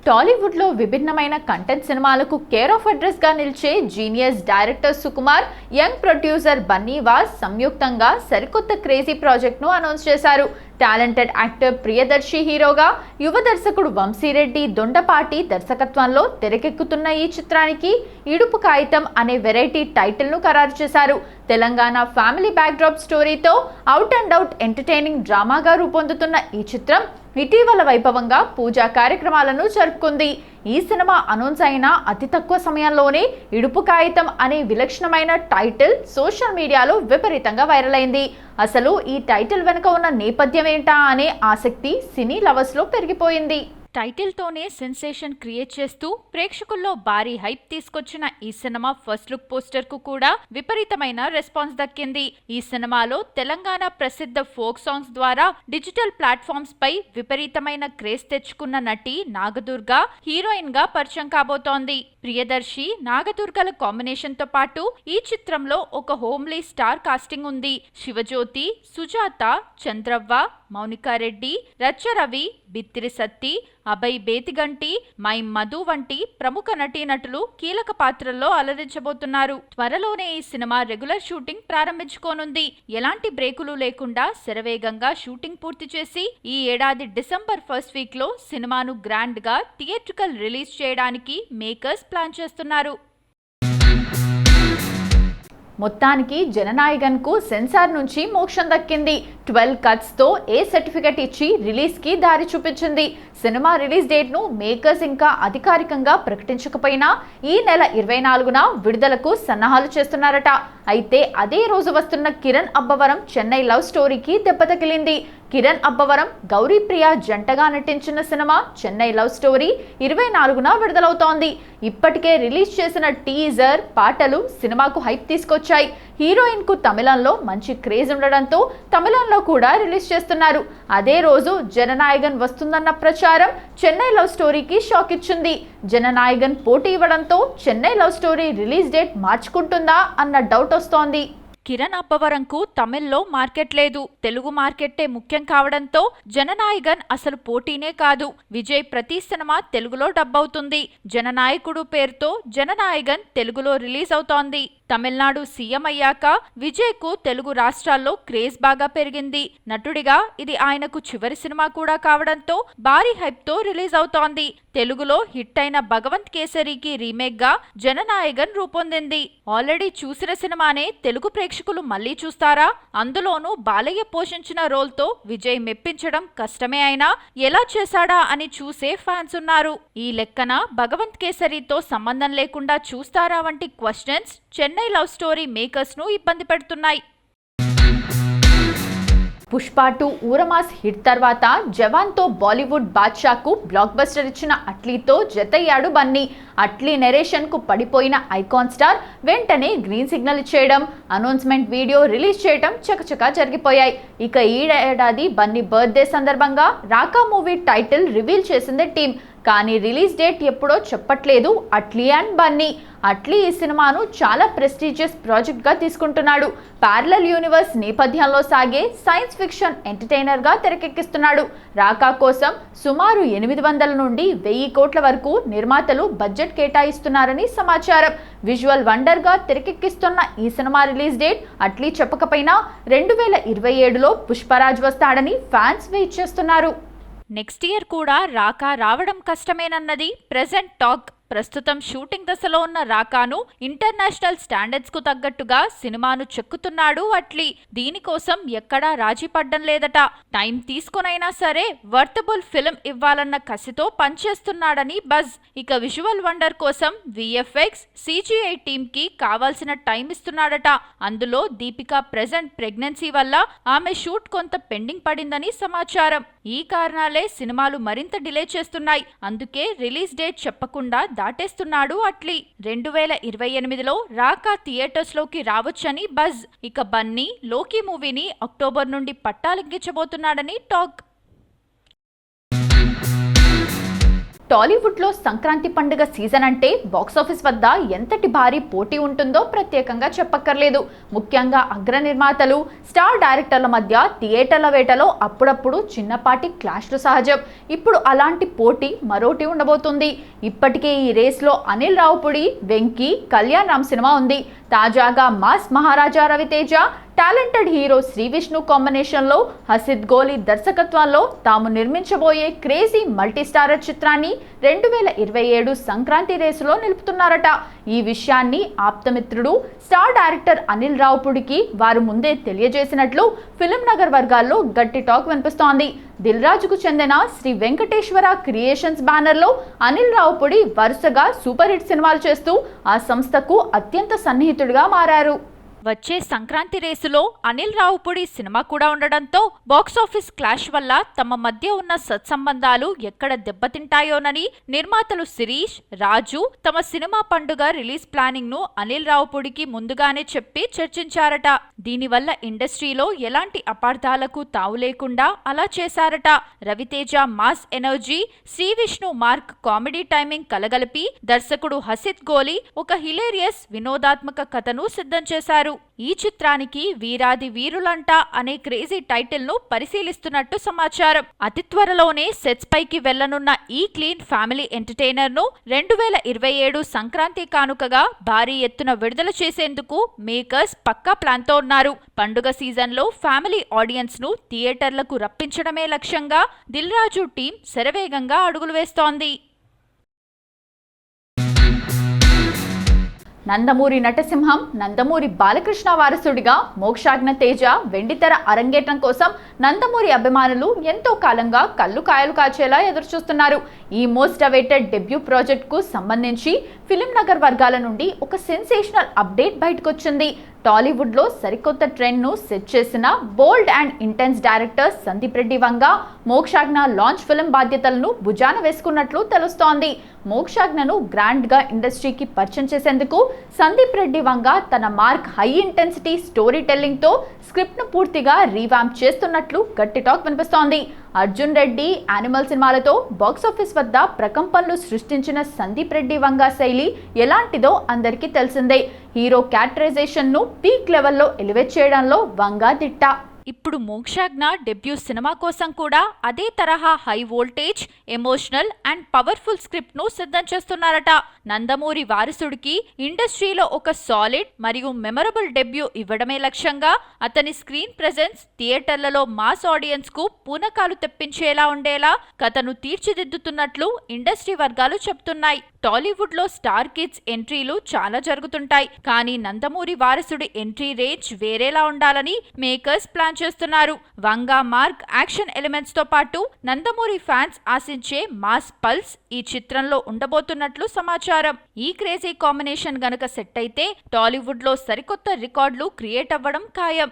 టాలీవుడ్ లో విభిన్నమైన కంటెంట్ సినిమాలకు కేర్ ఆఫ్ అడ్రస్ గా నిలిచే genius director Sukumar, young producer Bunny Vas సంయుక్తంగా సరికొత్త క్రేజీ ప్రాజెక్ట్ ను అనౌన్స్ చేశారు. టాలెంటెడ్ యాక్టర్ ప్రియదర్శి హీరోగా, యువ దర్శకుడు వంశీరెడ్డి దొండపాటి దర్శకత్వంలో తెరకెక్కుతున్న ఈ చిత్రానికి ఇడుపు కాగితం అనే వెరైటీ టైటిల్ ను ఖరారు చేశారు. తెలంగాణ ఫ్యామిలీ బ్యాక్డ్రాప్ స్టోరీతో అవుట్ అండ్ అవుట్ ఎంటర్టైనింగ్ డ్రామాగా రూపొందుతున్న ఈ చిత్రం ఇటీవల వైభవంగా పూజా కార్యక్రమాలను జరుపుకుంది. ఈ సినిమా అనౌన్స్ అయిన అతి తక్కువ సమయంలోనే ఇడుపు కాగితం అనే విలక్షణమైన టైటిల్ సోషల్ మీడియాలో విపరీతంగా వైరల్ అయింది. అసలు ఈ టైటిల్ వెనుక ఉన్న నేపథ్యం ఏంటా అనే ఆసక్తి సినీ లవర్స్ లో పెరిగిపోయింది. టైటిల్ తోనే సెన్సేషన్ క్రియేట్ చేస్తూ ప్రేక్షకుల్లో భారీ హైప్ తీసుకొచ్చిన ఈ సినిమా ఫస్ట్ లుక్ పోస్టర్ కు కూడా విపరీతమైన రెస్పాన్స్ దక్కింది. ఈ సినిమాలో తెలంగాణ ప్రసిద్ధ ఫోక్ సాంగ్స్ ద్వారా డిజిటల్ ప్లాట్ఫామ్స్ పై విపరీతమైన క్రేజ్ తెచ్చుకున్న నటి నాగదుర్గ హీరోయిన్ గా పరిచయం కాబోతోంది. ప్రియదర్శి, నాగదుర్గల కాంబినేషన్ తో పాటు ఈ చిత్రంలో ఒక హోమ్లీ స్టార్ కాస్టింగ్ ఉంది. శివజ్యోతి, సుజాత, చంద్రవ్వ, మౌనికారెడ్డి, రచ్చరవి, బిత్తిరి సత్తి, అభయ్ బేతిగంటి, మై మధు వంటి ప్రముఖ నటీనటులు కీలక పాత్రల్లో అలరించబోతున్నారు. త్వరలోనే ఈ సినిమా రెగ్యులర్ షూటింగ్ ప్రారంభించుకోనుంది. ఎలాంటి బ్రేకులు లేకుండా శరవేగంగా షూటింగ్ పూర్తి చేసి ఈ ఏడాది డిసెంబర్ ఫస్ట్ వీక్ లో సినిమాను గ్రాండ్ గా థియేట్రికల్ రిలీజ్ చేయడానికి మేకర్స్ ప్లాన్ చేస్తున్నారు. మొత్తానికి జననాయగన్ కు సెన్సార్ నుంచి మోక్షం దక్కింది. 12 కట్స్ తో ఏ సర్టిఫికెట్ ఇచ్చి రిలీజ్ కి దారి చూపించింది. సినిమా రిలీజ్ డేట్ ను మేకర్స్ ఇంకా అధికారికంగా ప్రకటించకపోయినా ఈ నెల 24న విడుదలకు సన్నాహాలు చేస్తున్నారట. అయితే అదే రోజు వస్తున్న కిరణ్ అబ్బవరం చెన్నై లవ్ స్టోరీకి దెబ్బ తగిలింది. కిరణ్ అబ్బవరం, గౌరీ ప్రియ జంటగా నటించిన సినిమా చెన్నై లవ్ స్టోరీ 24న విడుదలవుతోంది. ఇప్పటికే రిలీజ్ చేసిన టీజర్, పాటలు సినిమాకు హైప్ తీసుకొచ్చాయి. హీరోయిన్ కు తమిళంలో మంచి క్రేజ్ ఉండడంతో తమిళంలో కూడా రిలీజ్ చేస్తున్నారు. అదే రోజు జననాయగన్ వస్తుందన్న ప్రచారం చెన్నై లవ్ స్టోరీకి షాక్ ఇచ్చింది. జననాయగన్ పోటీ ఇవ్వడంతో Chennai love story release date మార్చుకుంటుందా అన్న డౌట్ వస్తోంది. కిరణ్ అబ్బవరంకు తమిళ్లో మార్కెట్ లేదు, తెలుగు మార్కెట్టే ముఖ్యం కావడంతో జననాయగన్ అసలు పోటీనే కాదు. విజయ్ ప్రతి సినిమా తెలుగులో డబ్ అవుతుంది. జననాయకుడు పేరుతో జననాయగన్ తెలుగులో రిలీజ్ అవుతోంది. తమిళనాడు సీఎం అయ్యాక విజయ్ కు తెలుగు రాష్ట్రాల్లో క్రేజ్ బాగా పెరిగింది. నటుడిగా ఇది ఆయనకు చివరి సినిమా కూడా కావడంతో భారీ హైప్ తో రిలీజ్ అవుతోంది. తెలుగులో హిట్ అయిన భగవంత్ కేసరికి రీమేక్ గా జననాయగన్ రూపొందింది. ఆల్రెడీ చూసిన సినిమానే తెలుగు ప్రేక్షకులు మళ్లీ చూస్తారా? అందులోనూ బాలయ్య పోషించిన రోల్ తో విజయ్ మెప్పించడం కష్టమే అయినా ఎలా చేశాడా అని చూసే ఫ్యాన్స్ ఉన్నారు. ఈ లెక్కన భగవంత్ కేసరితో సంబంధం లేకుండా చూస్తారా వంటి questions Chennai love story makers ను ఇబ్బంది పెడుతున్నాయి. పుష్ప 2 ఊరమాస్ హిట్ తర్వాత జవాన్ తో బాలీవుడ్ బాద్షాకు బ్లాక్ బస్టర్ ఇచ్చిన అట్లీతో జతయ్యాడు బన్నీ. అట్లీ నెరేషన్ కు పడిపోయిన ఐకాన్ స్టార్ వెంటనే గ్రీన్ సిగ్నల్ ఇచ్చేయడం, అనౌన్స్మెంట్ వీడియో రిలీజ్ చేయడం చకచకా జరిగిపోయాయి. ఇక ఈ ఏడాది బన్నీ బర్త్డే సందర్భంగా రాకా మూవీ టైటిల్ రివీల్ చేసింది టీం. కానీ రిలీజ్ డేట్ ఎప్పుడో చెప్పట్లేదు అట్లీ అండ్ బన్నీ. అట్లీ ఈ సినిమాను చాలా ప్రెస్టీజియస్ ప్రాజెక్ట్ గా తీసుకుంటున్నాడు. ప్యారలల్ యూనివర్స్ నేపథ్యంలో సాగే సైన్స్ ఫిక్షన్ ఎంటర్టైనర్ గా తెరకెక్కిస్తున్నాడు. రాకా కోసం సుమారు 800 నుండి 1000 కోట్ల వరకు నిర్మాతలు బడ్జెట్ కేటాయిస్తున్నారని సమాచారం. విజువల్ వండర్ గా తెరకెక్కిస్తున్న ఈ సినిమా రిలీజ్ డేట్ అట్లీ చెప్పకపోయినా 2027లో పుష్పరాజ్ వస్తాడని ఫ్యాన్స్ వెయిట్ చేస్తున్నారు. నెక్స్ట్ ఇయర్ కూడా రాకా రావడం కష్టమేనన్నది ప్రెజెంట్ టాక్. ప్రస్తుతం షూటింగ్ దశలో ఉన్న రాకాను ఇంటర్నేషనల్ స్టాండర్డ్స్ కు తగ్గట్టుగా సినిమాను చెక్కుతున్నాడు అట్లీ. దీనికోసం ఎక్కడా రాజీ పడ్డం లేదట. టైం తీసుకునైనా సరే వర్తబుల్ ఫిల్మ్ ఇవ్వాలన్న కసితో పనిచేస్తున్నాడని బజ్. ఇక విజువల్ వండర్ కోసం VFX, CGI టీమ్ కి కావాల్సిన టైం ఇస్తున్నాడట. అందులో దీపిక ప్రెజెంట్ ప్రెగ్నెన్సీ వల్ల ఆమె షూట్ కొంత పెండింగ్ పడిందని సమాచారం. ఈ కారణాలే సినిమాలు మరింత డిలే చేస్తున్నాయి. అందుకే రిలీజ్ డేట్ చెప్పకుండా దాటేస్తున్నాడు అట్లీ. 2028లో రాకా థియేటర్స్ లోకి రావచ్చని బజ్. ఇక బన్నీ లోకీ మూవీని అక్టోబర్ నుండి పట్టాలెక్కించబోతున్నాడని టాక్. టాలీవుడ్లో సంక్రాంతి పండుగ సీజన్ అంటే బాక్సాఫీస్ వద్ద ఎంతటి భారీ పోటీ ఉంటుందో ప్రత్యేకంగా చెప్పక్కర్లేదు. ముఖ్యంగా అగ్ర నిర్మాతలు, స్టార్ డైరెక్టర్ల మధ్య థియేటర్ల వేటలో అప్పుడప్పుడు చిన్నపాటి క్లాష్లు సహజం. ఇప్పుడు అలాంటి పోటీ మరోటి ఉండబోతుంది. ఇప్పటికే ఈ రేస్లో అనిల్ రావుపుడి, వెంకీ, కళ్యాణ్ రామ్ సినిమా ఉంది. తాజాగా మాస్ మహారాజా రవితేజ, టాలెంటెడ్ హీరో శ్రీ విష్ణు కాంబినేషన్లో హసిద్ గోలి దర్శకత్వంలో తాము నిర్మించబోయే క్రేజీ మల్టీస్టారర్ చిత్రాన్ని 2027 సంక్రాంతి రేసులో నిలుపుతున్నారట. ఈ విషయాన్ని ఆప్తమిత్రుడు, స్టార్ డైరెక్టర్ అనిల్ రావుపుడికి వారు ముందే తెలియజేసినట్లు ఫిల్మ్ నగర్ వర్గాల్లో గట్టి టాక్ వినిపిస్తోంది. దిల్ రాజుకు చెందిన శ్రీ వెంకటేశ్వర క్రియేషన్స్ బ్యానర్లో అనిల్ రావుపుడి వరుసగా సూపర్ హిట్ సినిమాలు చేస్తూ ఆ సంస్థకు అత్యంత సన్నిహితుడిగా మారారు. వచ్చే సంక్రాంతి రేసులో అనిల్ రావుపుడి సినిమా కూడా ఉండడంతో బాక్సాఫీస్ క్లాష్ వల్ల తమ మధ్య ఉన్న సత్సంబంధాలు ఎక్కడ దెబ్బతింటాయోనని నిర్మాతలు శిరీష్, రాజు తమ సినిమా పండుగ రిలీజ్ ప్లానింగ్ ను అనిల్ రావుపుడికి ముందుగానే చెప్పి చర్చించారట. దీనివల్ల ఇండస్ట్రీలో ఎలాంటి అపార్థాలకు తావు లేకుండా అలా చేశారట. Ravi Teja mass energy, Sri Vishnu mark comedy timing కలగలిపి దర్శకుడు హసిద్ గోలి ఒక హిలేరియస్ వినోదాత్మక కథను సిద్ధం చేశారు. ఈ చిత్రానికి వీరాది వీరులంట అనే క్రేజీ టైటిల్ ను పరిశీలిస్తున్నట్టు సమాచారం. అతి త్వరలోనే సెట్స్ పైకి వెళ్లనున్న ఈ క్లీన్ ఫ్యామిలీ ఎంటర్టైనర్ ను 2027 సంక్రాంతి కానుకగా భారీ ఎత్తున విడుదల చేసేందుకు మేకర్స్ పక్కా ప్లాన్ తో ఉన్నారు. పండుగ సీజన్ లో ఫ్యామిలీ ఆడియన్స్ ను థియేటర్లకు రప్పించడమే లక్ష్యంగా దిల్ రాజు టీం శరవేగంగా అడుగులు వేస్తోంది. నందమూరి నటసింహం, నందమూరి బాలకృష్ణ వారసుడిగా మోక్షాజ్ఞ తేజ వెండితెర అరంగేట్రం కోసం నందమూరి అభిమానులు ఎంతో కాలంగా కళ్ళు కాయలు కాచేలా ఎదురుచూస్తున్నారు. ఈ మోస్ట్ అవైటెడ్ డెబ్యూ ప్రాజెక్ట్కు సంబంధించి ఫిల్మ్ నగర్ వర్గాల నుండి ఒక సెన్సేషనల్ అప్డేట్ బయటకొచ్చింది. టాలీవుడ్లో సరికొత్త ట్రెండ్ను సెట్ చేసిన bold and intense director Sandeep Reddy Vanga Mokshagna launch film బాధ్యతలను భుజాన వేసుకున్నట్లు తెలుస్తోంది. మోక్షాజ్ఞను గ్రాండ్గా ఇండస్ట్రీకి పరిచయం చేసేందుకు సందీప్ రెడ్డి వంగ తన మార్క్ హై ఇంటెన్సిటీ స్టోరీ టెల్లింగ్తో స్క్రిప్ట్ను పూర్తిగా రీవాంప్ చేస్తున్నట్లు గట్టి టాక్ వినిపిస్తోంది. అర్జున్ రెడ్డి, యానిమల్ సినిమాలతో బాక్సాఫీస్ వద్ద ప్రకంపనలు సృష్టించిన సందీప్ రెడ్డి వంగ శైలి ఎలాంటిదో అందరికీ తెలిసిందే. హీరో క్యారెక్టరైజేషన్ను పీక్ లెవెల్లో ఎలివేట్ చేయడంలో వంగ దిట్ట. ఇప్పుడు మోక్షాజ్ఞ డెబ్యూ సినిమా కోసం కూడా అదే తరహా high voltage, emotional and powerful script ను సిద్ధం చేస్తున్నారట. నందమూరి వారసుడికి ఇండస్ట్రీలో ఒక సాలిడ్ మరియు మెమరబుల్ డెబ్యూ ఇవ్వడమే లక్ష్యంగా అతని స్క్రీన్ ప్రెజెన్స్ థియేటర్లలో మాస్ ఆడియన్స్ కు పూనకాలు తెప్పించేలా ఉండేలా కథను తీర్చిదిద్దుతున్నట్లు ఇండస్ట్రీ వర్గాలు చెబుతున్నాయి. టాలీవుడ్ లో స్టార్ కిడ్స్ ఎంట్రీలు చాలా జరుగుతుంటాయి, కానీ నందమూరి వారసుడి ఎంట్రీ రేంజ్ వేరేలా ఉండాలని మేకర్స్ ప్లాన్ చేస్తున్నారు. వంగ మార్క్ యాక్షన్ ఎలిమెంట్స్ తో పాటు నందమూరి ఫ్యాన్స్ ఆశించే మాస్ పల్స్ ఈ చిత్రంలో ఉండబోతున్నట్లు సమాచారం. ఈ క్రేజీ కాంబినేషన్ గనుక సెట్ అయితే టాలీవుడ్ లో సరికొత్త రికార్డులు క్రియేట్ అవ్వడం ఖాయం.